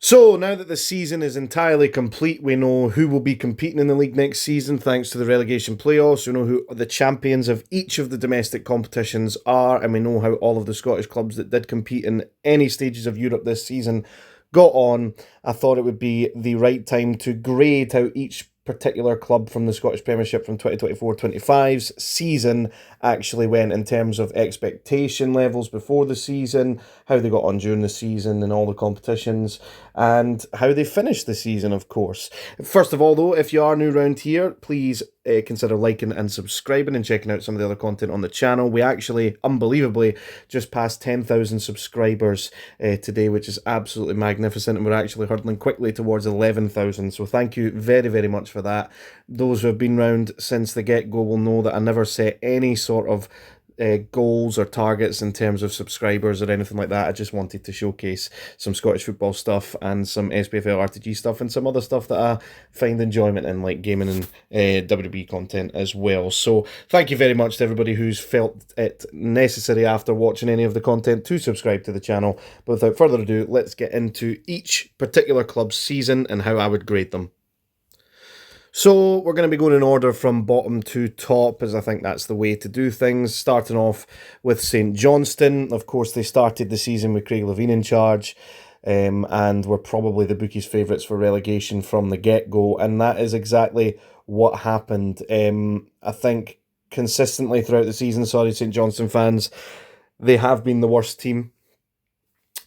So now that the season is entirely complete, we know who will be competing in the league next season thanks to the relegation playoffs. We know who the champions of each of the domestic competitions are, and we know how all of the Scottish clubs that did compete in any stages of Europe this season got on. I thought it would be the right time to grade how each particular club from the Scottish Premiership from 2024-25's season actually went in terms of expectation levels before the season, how they got on during the season and all the competitions, and how they finished the season, of course. First of all, though, if you are new around here, please consider liking and subscribing and checking out some of the other content on the channel. We actually, unbelievably, just passed 10,000 subscribers today, which is absolutely magnificent, and we're actually hurtling quickly towards 11,000, so thank you very, very much for that. Those who have been around since the get-go will know that I never set any sort of goals or targets in terms of subscribers or anything like that. I just wanted to showcase some Scottish football stuff and some SPFL RTG stuff and some other stuff that I find enjoyment in, like gaming and WB content as well. So thank you very much to everybody who's felt it necessary after watching any of the content to subscribe to the channel. But without further ado, let's get into each particular club's season and how I would grade them. So we're going to be going in order from bottom to top, as I think that's the way to do things. Starting off with St Johnstone. Of course, they started the season with Craig Levein in charge, and were probably the bookies' favourites for relegation from the get-go, and that is exactly what happened. I think consistently throughout the season, St Johnstone fans, they have been the worst team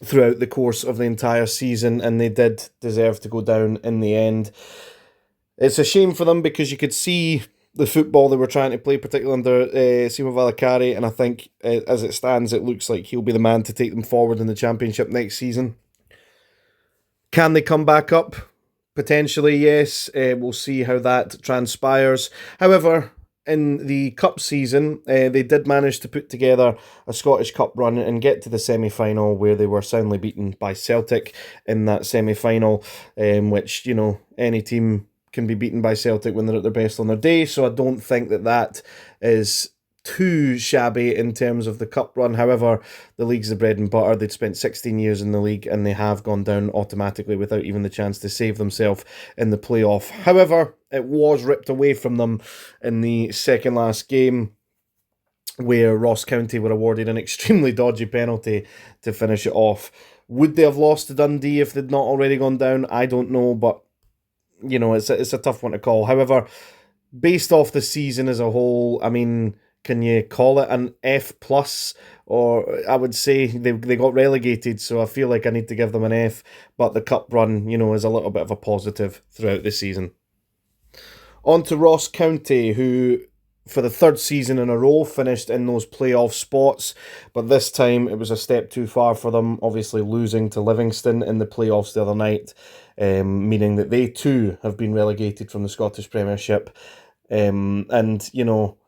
throughout the course of the entire season, and they did deserve to go down in the end. It's a shame for them because you could see the football they were trying to play, particularly under Simo Valakari, and I think as it stands, it looks like he'll be the man to take them forward in the Championship next season. Can they come back up? Potentially, yes. We'll see how that transpires. However, in the Cup season, they did manage to put together a Scottish Cup run and get to the semi-final, where they were soundly beaten by Celtic in that semi-final, which, you know, any team can be beaten by Celtic when they're at their best on their day, so I don't think that that is too shabby in terms of the cup run. However, the league's the bread and butter. They'd spent 16 years in the league and they have gone down automatically without even the chance to save themselves in the playoff. However, it was ripped away from them in the second last game, where Ross County were awarded an extremely dodgy penalty to finish it off. Would they have lost to Dundee if they'd not already gone down? I don't know, but you know, it's a tough one to call. However, based off the season as a whole, I mean, can you call it an F plus? Or I would say they got relegated, so I feel like I need to give them an F. But the cup run, you know, is a little bit of a positive throughout the season. On to Ross County, who for the third season in a row finished in those playoff spots, but this time it was a step too far for them, obviously losing to Livingston in the playoffs the other night, meaning that they too have been relegated from the Scottish Premiership. And, you know,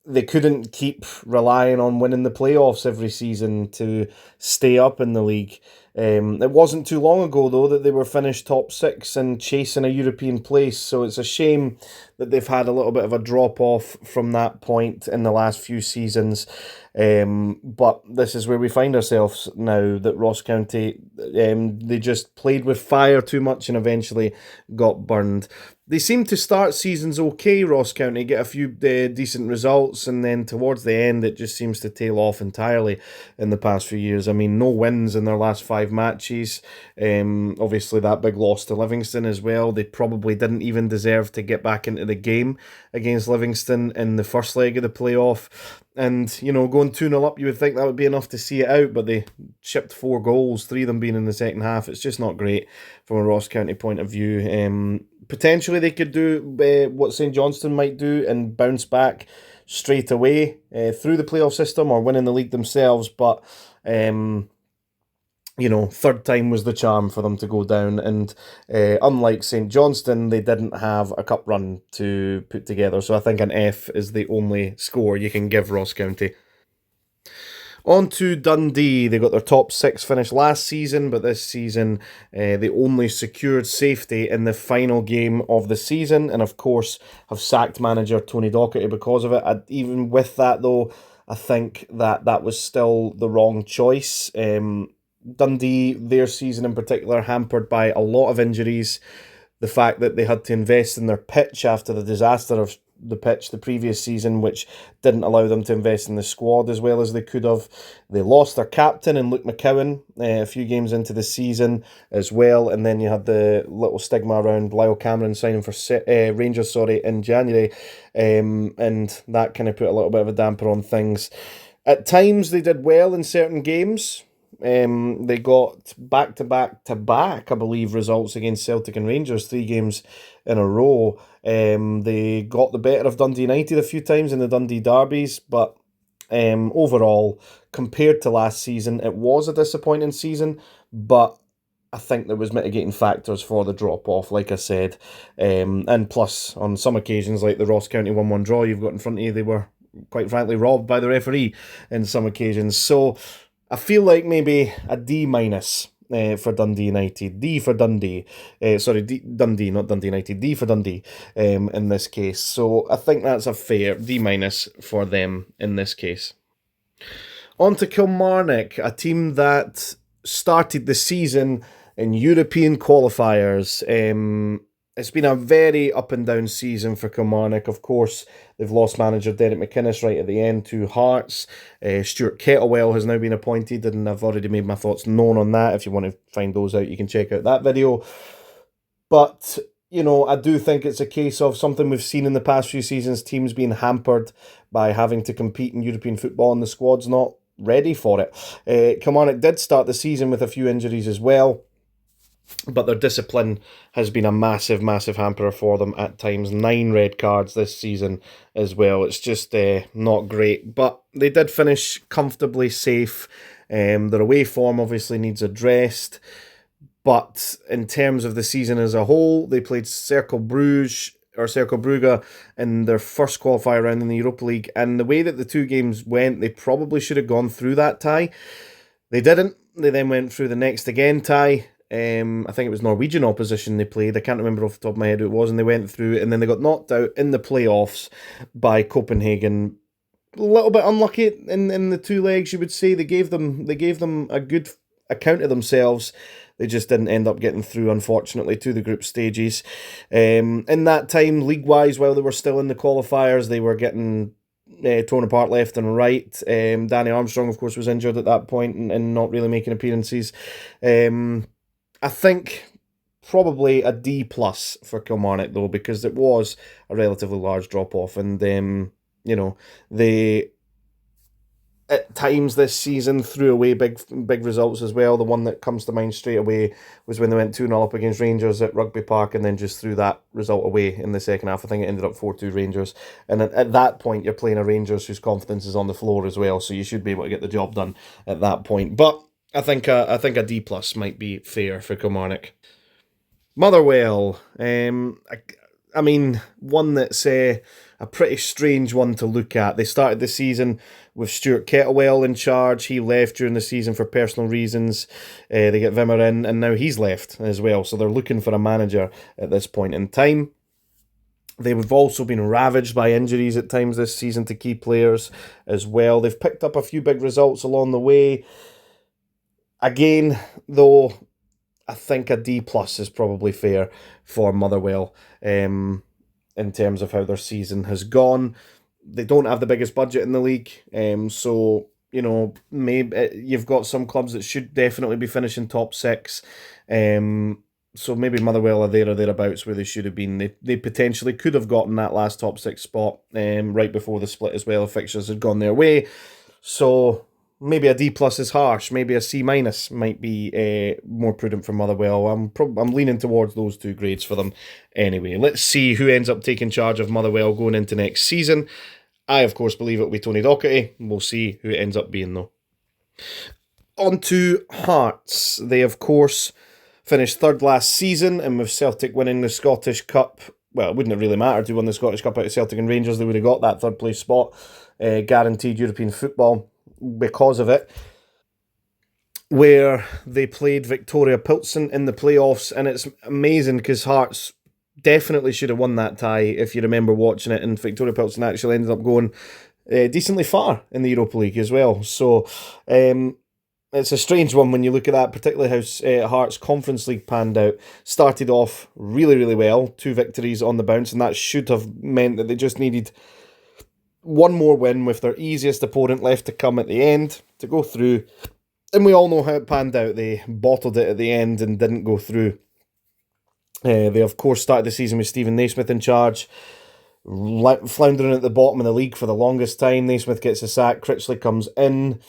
they couldn't keep relying on winning the playoffs every season to stay up in the league. It wasn't too long ago, though, that they were finished top six and chasing a European place, so it's a shame that they've had a little bit of a drop-off from that point in the last few seasons. But this is where we find ourselves now, that Ross County, they just played with fire too much and eventually got burned. They seem to start seasons okay, Ross County, get a few decent results, and then towards the end it just seems to tail off entirely in the past few years. I mean, no wins in their last 5 matches. Obviously that big loss to Livingston as well. They probably didn't even deserve to get back into the game against Livingston in the first leg of the playoff. And, you know, going 2-0 up, you would think that would be enough to see it out, but they shipped 4 goals, 3 of them being in the second half. It's just not great from a Ross County point of view. Potentially they could do what St Johnstone might do and bounce back straight away through the playoff system or winning the league themselves, but you know, third time was the charm for them to go down, and unlike St Johnstone, they didn't have a cup run to put together, so I think an F is the only score you can give Ross County. On to Dundee. They got their top 6 finish last season, but this season they only secured safety in the final game of the season, and of course have sacked manager Tony Docherty because of it. Even with that though, I think that was still the wrong choice. Dundee, their season in particular, hampered by a lot of injuries. The fact that they had to invest in their pitch after the disaster of the pitch the previous season, which didn't allow them to invest in the squad as well as they could have. They lost their captain in Luke McCowan a few games into the season as well, and then you had the little stigma around Lyle Cameron signing for Rangers in January, and that kind of put a little bit of a damper on things. At times they did well in certain games. They got back, I believe, results against Celtic and Rangers, 3 games in a row. They got the better of Dundee United a few times in the Dundee derbies, but overall, compared to last season, it was a disappointing season, but I think there was mitigating factors for the drop-off, like I said. And plus, on some occasions, like the Ross County 1-1 draw you've got in front of you, they were, quite frankly, robbed by the referee in some occasions. So I feel like maybe a D minus for Dundee United. D for Dundee. Dundee, not Dundee United. D for Dundee in this case. So I think that's a fair D minus for them in this case. On to Kilmarnock, a team that started the season in European qualifiers. It's been a very up and down season for Kilmarnock. Of course, they've lost manager Derek McInnes right at the end to Hearts. Stuart Kettlewell has now been appointed, and I've already made my thoughts known on that. If you want to find those out, you can check out that video. But, you know, I do think it's a case of something we've seen in the past few seasons, teams being hampered by having to compete in European football and the squad's not ready for it. Kilmarnock did start the season with a few injuries as well, but their discipline has been a massive, massive hamperer for them at times. 9 red cards this season as well. It's just not great. But they did finish comfortably safe. Their away form obviously needs addressed. But in terms of the season as a whole, they played Cercle Brugge in their first qualifier round in the Europa League. And the way that the 2 games went, they probably should have gone through that tie. They didn't. They then went through the next again tie. I think it was Norwegian opposition they played. I can't remember off the top of my head who it was, and they went through, and then they got knocked out in the playoffs by Copenhagen. A little bit unlucky in the 2 legs, you would say. They gave them a good account of themselves. They just didn't end up getting through, unfortunately, to the group stages. In that time, league-wise, while they were still in the qualifiers, they were getting torn apart left and right. Danny Armstrong, of course, was injured at that point and not really making appearances. I think probably a D plus for Kilmarnock, though, because it was a relatively large drop-off. And, you know, they, at times this season, threw away big results as well. The one that comes to mind straight away was when they went 2-0 up against Rangers at Rugby Park and then just threw that result away in the second half. I think it ended up 4-2 Rangers. And at that point, you're playing a Rangers whose confidence is on the floor as well, so you should be able to get the job done at that point. But I think a D plus might be fair for Kilmarnock. Motherwell, I mean, one that's a pretty strange one to look at. They started the season with Stuart Kettlewell in charge. He left during the season for personal reasons. They get Wimmer in, and now he's left as well. So they're looking for a manager at this point in time. They've also been ravaged by injuries at times this season to key players as well. They've picked up a few big results along the way. Again, though, I think a D plus is probably fair for Motherwell in terms of how their season has gone. They don't have the biggest budget in the league, so, you know, maybe you've got some clubs that should definitely be finishing top 6. So maybe Motherwell are there or thereabouts where they should have been. They potentially could have gotten that last top 6 spot right before the split as well if fixtures had gone their way. So maybe a D plus is harsh. Maybe a C minus might be more prudent for Motherwell. I'm leaning towards those 2 grades for them anyway. Let's see who ends up taking charge of Motherwell going into next season. I, of course, believe it will be Tony Docherty. We'll see who it ends up being, though. On to Hearts. They, of course, finished 3rd last season, and with Celtic winning the Scottish Cup, well, it wouldn't have really mattered who won the Scottish Cup out of Celtic and Rangers. They would have got that 3rd place spot, guaranteed European football because of it, where they played Victoria Pilsen in the playoffs. And it's amazing because Hearts definitely should have won that tie if you remember watching it, and Victoria Pilsen actually ended up going decently far in the Europa League as well. So it's a strange one when you look at that, particularly how Hearts Conference League panned out. Started off really, really well, 2 victories on the bounce, and that should have meant that they just needed one more win with their easiest opponent left to come at the end to go through. And we all know how it panned out. They bottled it at the end and didn't go through. They, of course, started the season with Stephen Naismith in charge, floundering at the bottom of the league for the longest time. Naismith gets a sack, Critchley comes in,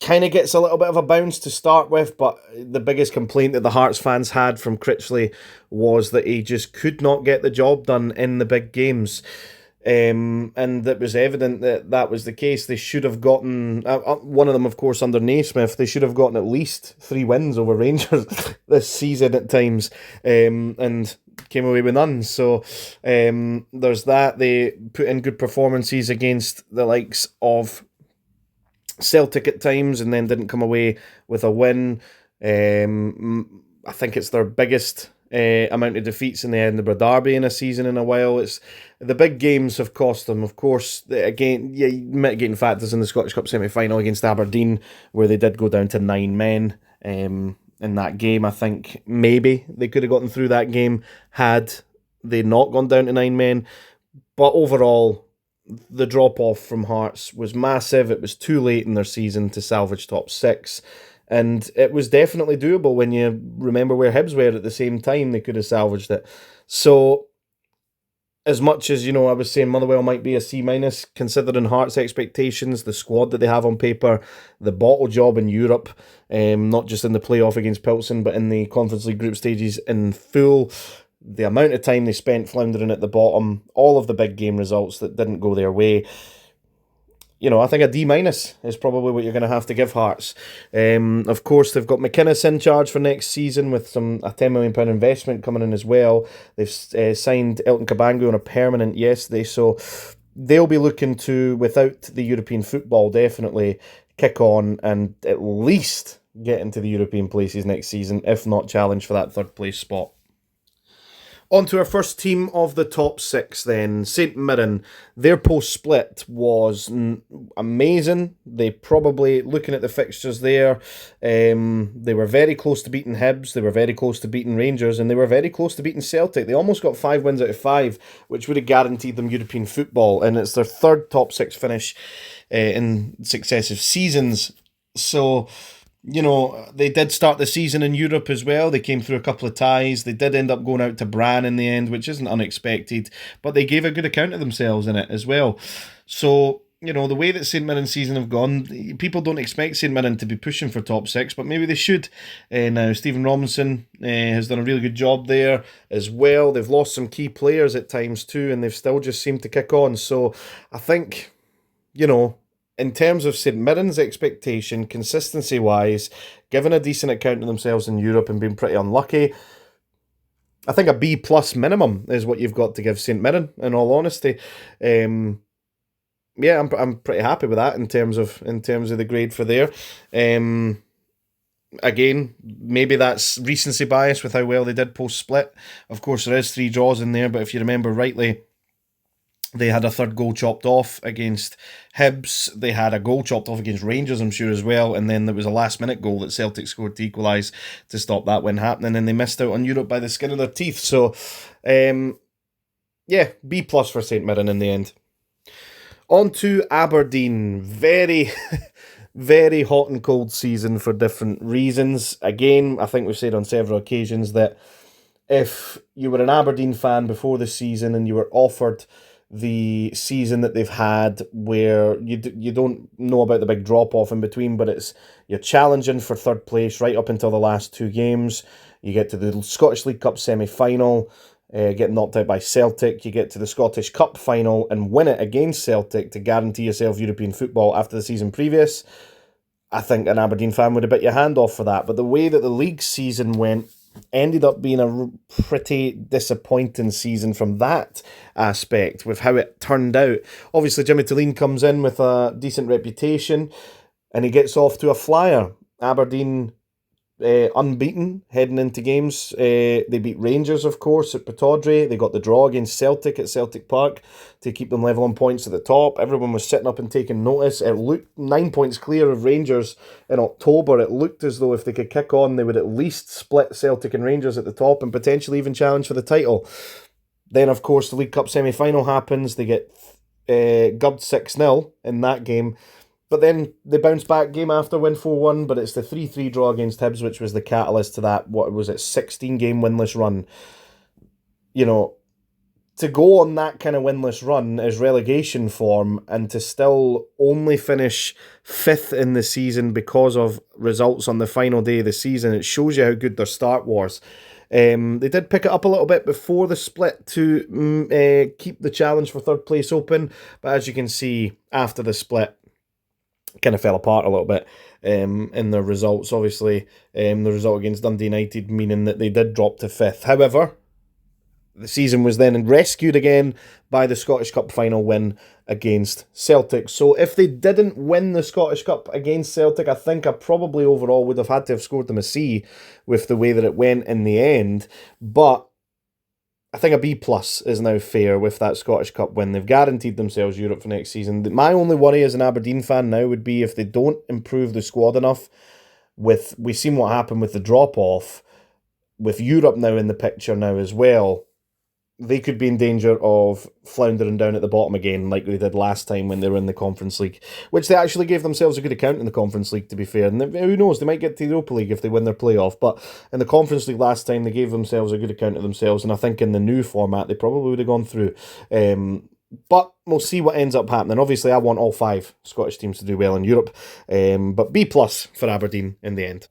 kind of gets a little bit of a bounce to start with, but the biggest complaint that the Hearts fans had from Critchley was that he just could not get the job done in the big games. And it was evident that that was the case. They should have gotten, one of them, of course, under Naismith, they should have gotten at least 3 wins over Rangers this season at times, and came away with none. So there's that. They put in good performances against the likes of Celtic at times and then didn't come away with a win. I think it's their biggest amount of defeats in the Edinburgh Derby in a season in a while. It's the big games have cost them, of course. Again, mitigating factors in the Scottish Cup semi-final against Aberdeen, where they did go down to 9 men in that game. I think maybe they could have gotten through that game had they not gone down to 9 men. But overall, the drop-off from Hearts was massive. It was too late in their season to salvage top 6. And it was definitely doable when you remember where Hibs were at the same time. They could have salvaged it. So, as much as, I was saying Motherwell might be a C-, considering Hearts' expectations, the squad that they have on paper, the bottle job in Europe, not just in the playoff against Pilsen, but in the Conference League group stages in full, the amount of time they spent floundering at the bottom, all of the big game results that didn't go their way. I think a D- is probably what you're going to have to give Hearts. Of course, they've got McInnes in charge for next season with a £10 million investment coming in as well. They've signed Elton Kabangu on a permanent yesterday, so they'll be looking to, without the European football, definitely kick on and at least get into the European places next season, if not challenge for that 3rd place spot. On to our first team of the top 6 then, St Mirren. Their post-split was amazing. They probably, looking at the fixtures there, they were very close to beating Hibs, they were very close to beating Rangers, and they were very close to beating Celtic. They almost got 5 wins out of 5, which would have guaranteed them European football, and it's their 3rd top 6 finish in successive seasons. So, they did start the season in Europe as well. They came through a couple of ties. They did end up going out to Brann in the end, which isn't unexpected, but they gave a good account of themselves in it as well. So, the way that St Mirren's season have gone, people don't expect St Mirren to be pushing for top 6, but maybe they should. Now, Stephen Robinson has done a really good job there as well. They've lost some key players at times too, and they've still just seemed to kick on. So, I think, in terms of St Mirren's expectation, consistency-wise, given a decent account of themselves in Europe and being pretty unlucky, I think a B+ minimum is what you've got to give St Mirren, in all honesty. I'm pretty happy with that in terms of the grade for there. Again, maybe that's recency bias with how well they did post-split. Of course, there is 3 draws in there, but if you remember rightly, they had a 3rd goal chopped off against Hibs. They had a goal chopped off against Rangers, I'm sure, as well. And then there was a last-minute goal that Celtic scored to equalise to stop that win happening. And they missed out on Europe by the skin of their teeth. So, B+ for St Mirren in the end. On to Aberdeen. Very, very hot and cold season for different reasons. Again, I think we've said on several occasions that if you were an Aberdeen fan before the season and you were offered the season that they've had where you don't know about the big drop-off in between, but you're challenging for 3rd place right up until the last 2 games. You get to the Scottish League Cup semi-final, get knocked out by Celtic. You get to the Scottish Cup final and win it against Celtic to guarantee yourself European football after the season previous. I think an Aberdeen fan would have bit your hand off for that. But the way that the league season went ended up being a pretty disappointing season from that aspect with how it turned out. Obviously, Jimmy Tulline comes in with a decent reputation and he gets off to a flyer. Aberdeen unbeaten heading into games. They beat Rangers, of course, at Pittodrie. They got the draw against Celtic at Celtic Park to keep them level on points at the top. Everyone was sitting up and taking notice. It looked 9 points clear of Rangers in October. It looked as though if they could kick on, they would at least split Celtic and Rangers at the top and potentially even challenge for the title. Then, of course, the League Cup semi-final happens. They get gubbed 6-0 in that game. But then they bounce back game after, win 4-1, but it's the 3-3 draw against Hibs, which was the catalyst to that, 16-game winless run. You know, to go on that kind of winless run is relegation form, and to still only finish 5th in the season because of results on the final day of the season, it shows you how good their start was. They did pick it up a little bit before the split to keep the challenge for third place open, but as you can see, after the split, kind of fell apart a little bit in their results. Obviously, the result against Dundee United meaning that they did drop to 5th. However, the season was then rescued again by the Scottish Cup final win against Celtic. So if they didn't win the Scottish Cup against Celtic, I think I probably overall would have had to have scored them a C with the way that it went in the end. But I think a B plus is now fair with that Scottish Cup win. They've guaranteed themselves Europe for next season. My only worry as an Aberdeen fan now would be if they don't improve the squad enough. We've seen what happened with the drop-off. With Europe now in the picture now as well, they could be in danger of floundering down at the bottom again like they did last time when they were in the Conference League, which they actually gave themselves a good account in the Conference League, to be fair. And who knows, they might get to the Europa League if they win their playoff, but in the Conference League last time they gave themselves a good account of themselves, and I think in the new format they probably would have gone through. But we'll see what ends up happening. Obviously I want all 5 Scottish teams to do well in Europe, but B plus for Aberdeen in the end.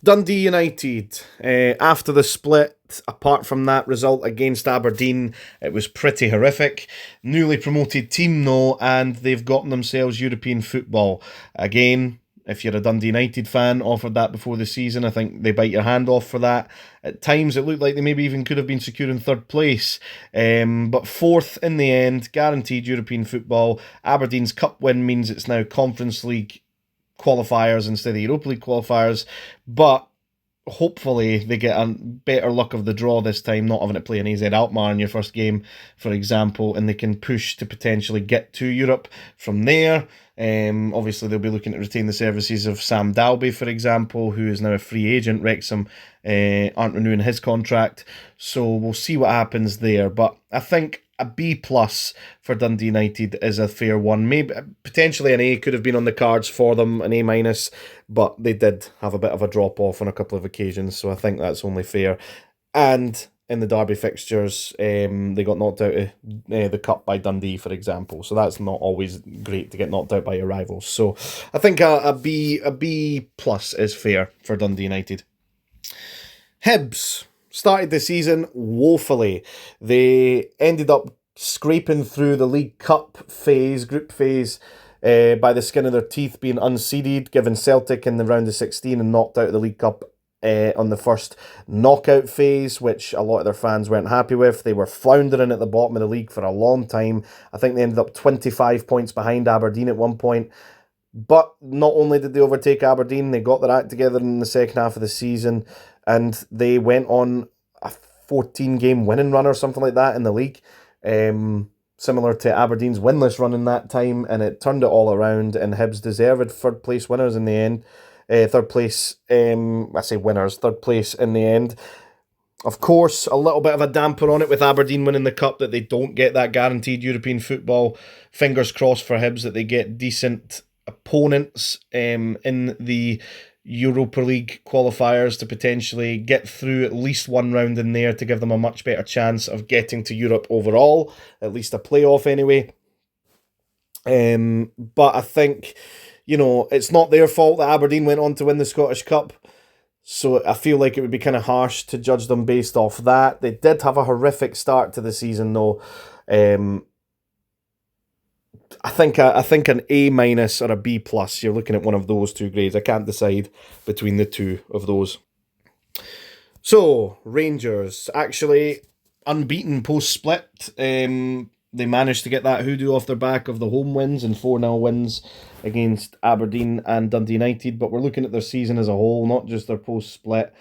Dundee United, after the split, apart from that result against Aberdeen, it was pretty horrific. Newly promoted team though, and they've gotten themselves European football. Again, if you're a Dundee United fan, offered that before the season, I think they bite your hand off for that. At times it looked like they maybe even could have been securing 3rd place, but 4th in the end, guaranteed European football. Aberdeen's cup win means it's now Conference League qualifiers instead of Europa League qualifiers, but hopefully they get a better luck of the draw this time, not having to play an AZ Alkmaar in your first game, for example, and they can push to potentially get to Europe from there. Obviously they'll be looking to retain the services of Sam Dalby, for example, who is now a free agent. Wrexham aren't renewing his contract, so we'll see what happens there, but I think a B plus for Dundee United is a fair one. Maybe potentially an A could have been on the cards for them, an A minus, but they did have a bit of a drop off on a couple of occasions, so I think that's only fair. And in the derby fixtures, they got knocked out of the cup by Dundee, for example. So that's not always great to get knocked out by your rivals. So I think a B plus is fair for Dundee United. Hibs started the season woefully. They ended up scraping through the League Cup phase, group phase, by the skin of their teeth, being unseeded, given Celtic in the round of 16 and knocked out of the League Cup on the first knockout phase, which a lot of their fans weren't happy with. They were floundering at the bottom of the league for a long time. I think they ended up 25 points behind Aberdeen at one point. But not only did they overtake Aberdeen, they got their act together in the second half of the season, and they went on a 14-game winning run or something like that in the league, similar to Aberdeen's winless run in that time, and it turned it all around, and Hibs deserved third place winners in the end. Third place in the end. Of course, a little bit of a damper on it with Aberdeen winning the cup, that they don't get that guaranteed European football. Fingers crossed for Hibs that they get decent opponents in the Europa League qualifiers to potentially get through at least one round in there to give them a much better chance of getting to Europe overall, at least a playoff anyway. But I think, it's not their fault that Aberdeen went on to win the Scottish Cup, so I feel like it would be kind of harsh to judge them based off that. They did have a horrific start to the season though. I think an A minus or a B plus. You're looking at one of those two grades. I can't decide between the two of those. So Rangers actually unbeaten post split. They managed to get that hoodoo off their back of the home wins and 4-0 wins against Aberdeen and Dundee United, but we're looking at their season as a whole, not just their post-split.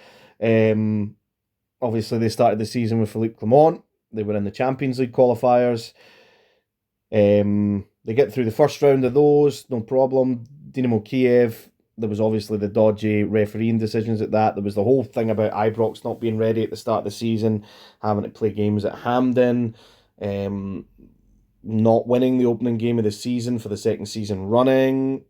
Obviously, they started the season with Philippe Clement. They were in the Champions League qualifiers. They get through the first round of those, no problem. Dynamo Kiev, there was obviously the dodgy refereeing decisions at that. There was the whole thing about Ibrox not being ready at the start of the season, having to play games at Hampden. Not winning the opening game of the season for the second season running,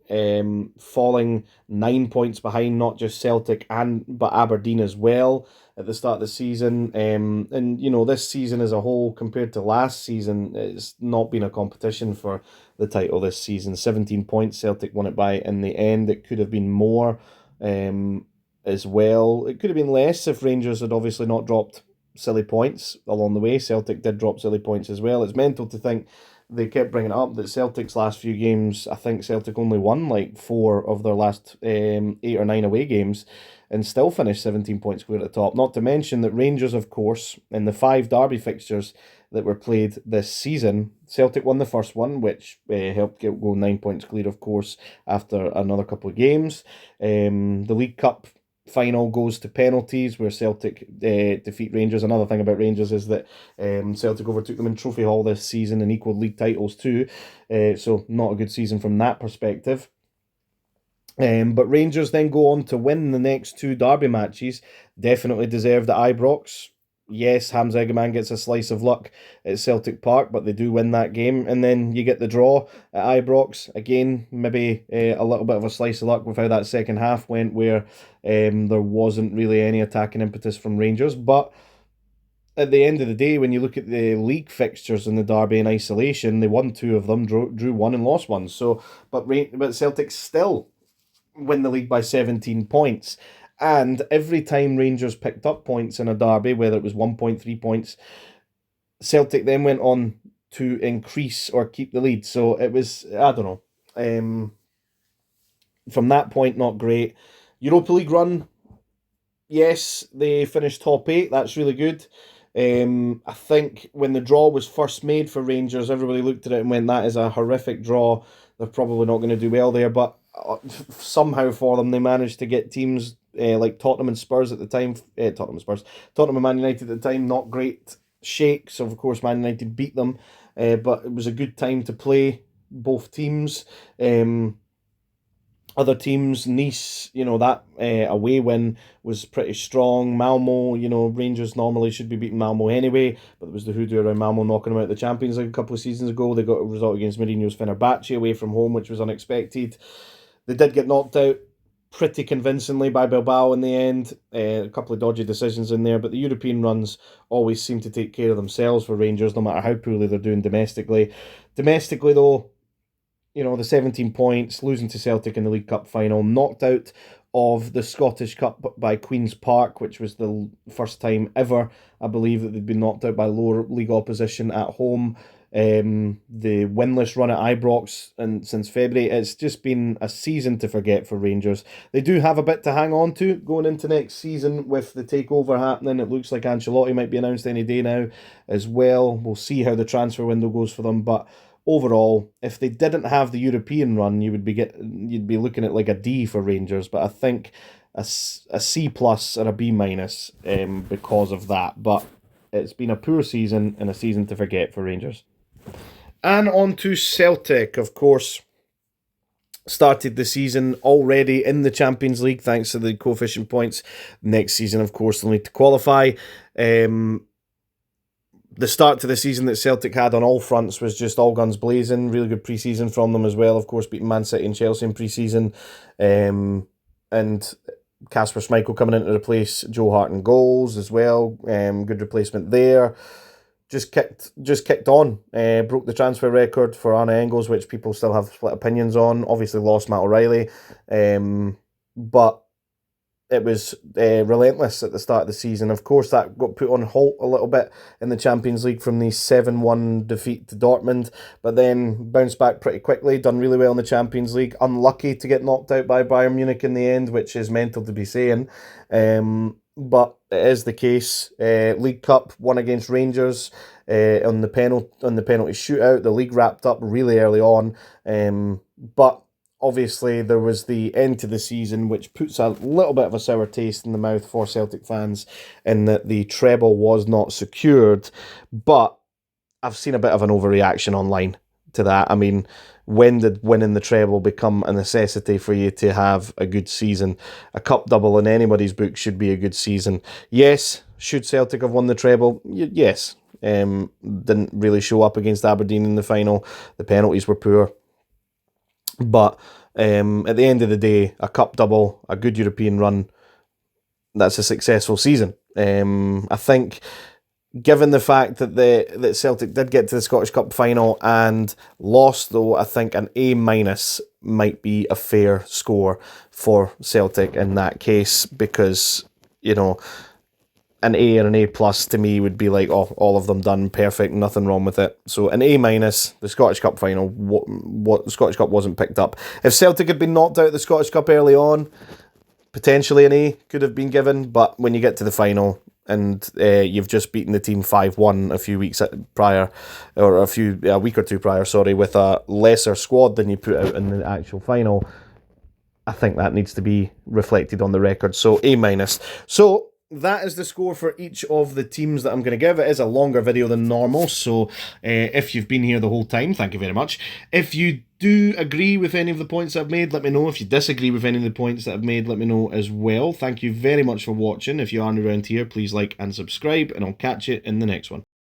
falling 9 points behind not just Celtic but Aberdeen as well at the start of the season. And you know, this season as a whole compared to last season, it's not been a competition for the title this season. 17 points, Celtic won it by in the end. It could have been more as well. It could have been less if Rangers had obviously not dropped silly points along the way. Celtic did drop silly points as well. It's mental to think they kept bringing it up that Celtic's last few games, I think Celtic only won like 4 of their last 8 or 9 away games and still finished 17 points clear at the top. Not to mention that Rangers, of course, in the 5 derby fixtures that were played this season, Celtic won the first one, which helped go 9 points clear, of course, after another couple of games. The League Cup final goes to penalties where Celtic defeat Rangers. Another thing about Rangers is that Celtic overtook them in Trophy Hall this season and equalled league titles too. So not a good season from that perspective. But Rangers then go on to win the next 2 derby matches. Definitely deserved at Ibrox. Yes, Hamza Egeman gets a slice of luck at Celtic Park, but they do win that game. And then you get the draw at Ibrox. Again, maybe a little bit of a slice of luck with how that second half went, where there wasn't really any attacking impetus from Rangers. But at the end of the day, when you look at the league fixtures in the derby in isolation, they won 2 of them, drew 1 and lost 1. So, but Celtic still win the league by 17 points. And every time Rangers picked up points in a derby, whether it was 1 point, 3 points, Celtic then went on to increase or keep the lead. So it was, I don't know. From that point, not great. Europa League run, yes, they finished top 8. That's really good. I think when the draw was first made for Rangers, everybody looked at it and went, that is a horrific draw. They're probably not going to do well there. But somehow for them, they managed to get teams like Tottenham and Spurs at the time. Tottenham and Man United at the time, not great shakes. Of course, Man United beat them. But it was a good time to play both teams. Other teams, Nice, that away win was pretty strong. Malmo, Rangers normally should be beating Malmo anyway, but there was the hoodoo around Malmo knocking them out of the Champions League a couple of seasons ago. They got a result against Mourinho's Fenerbahce away from home, which was unexpected. They did get knocked out pretty convincingly by Bilbao in the end. A couple of dodgy decisions in there, but the European runs always seem to take care of themselves for Rangers, no matter how poorly they're doing domestically. Domestically, though, the 17 points, losing to Celtic in the League Cup final, knocked out of the Scottish Cup by Queen's Park, which was the first time ever, I believe, that they'd been knocked out by lower league opposition at home. The winless run at Ibrox and since February, it's just been a season to forget for Rangers. They do have a bit to hang on to going into next season with the takeover happening. It looks like Ancelotti might be announced any day now as well. We'll see how the transfer window goes for them, but overall, if they didn't have the European run, you'd be looking at like a D for Rangers. But I think a C plus or a B minus because of that. But it's been a poor season and a season to forget for Rangers. And on to Celtic, of course. Started the season already in the Champions League thanks to the coefficient points. Next season, of course, they'll need to qualify. The start to the season that Celtic had on all fronts was just all guns blazing. Really good pre-season from them as well. Of course, beating Man City and Chelsea in pre-season. And Kasper Schmeichel coming in to replace Joe Hart in goals as well. Good replacement there. Just kicked on. Broke the transfer record for Arne Engels, which people still have split opinions on. Obviously lost Matt O'Reilly. But it was relentless at the start of the season. Of course, that got put on halt a little bit in the Champions League from the 7-1 defeat to Dortmund, but then bounced back pretty quickly, done really well in the Champions League. Unlucky to get knocked out by Bayern Munich in the end, which is mental to be saying. but it is the case. League Cup won against Rangers on the penalty shootout. The league wrapped up really early on, but obviously there was the end to the season, which puts a little bit of a sour taste in the mouth for Celtic fans, in that the treble was not secured. But I've seen a bit of an overreaction online to that. I mean, when did winning the treble become a necessity for you to have a good season? A cup double in anybody's book should be a good season. Yes, should Celtic have won the treble? Yes. Didn't really show up against Aberdeen in the final. The penalties were poor. But at the end of the day, a cup double, a good European run, that's a successful season. I think, given the fact that Celtic did get to the Scottish Cup final and lost, though, I think an A- might be a fair score for Celtic in that case, because, you know, an A or an A plus to me would be like, oh, all of them done, perfect, nothing wrong with it. So an A-, the Scottish Cup final, what the Scottish Cup wasn't picked up. If Celtic had been knocked out of the Scottish Cup early on, potentially an A could have been given, but when you get to the final and you've just beaten the team 5-1 a few weeks prior, or a week or two prior, sorry, with a lesser squad than you put out in the actual final, I think that needs to be reflected on the record. So A-. So that is the score for each of the teams that I'm going to give. It is a longer video than normal, so if you've been here the whole time, thank you very much. If you do agree with any of the points I've made, let me know. If you disagree with any of the points that I've made, let me know as well. Thank you very much for watching. If you are new around here, please like and subscribe, and I'll catch you in the next one.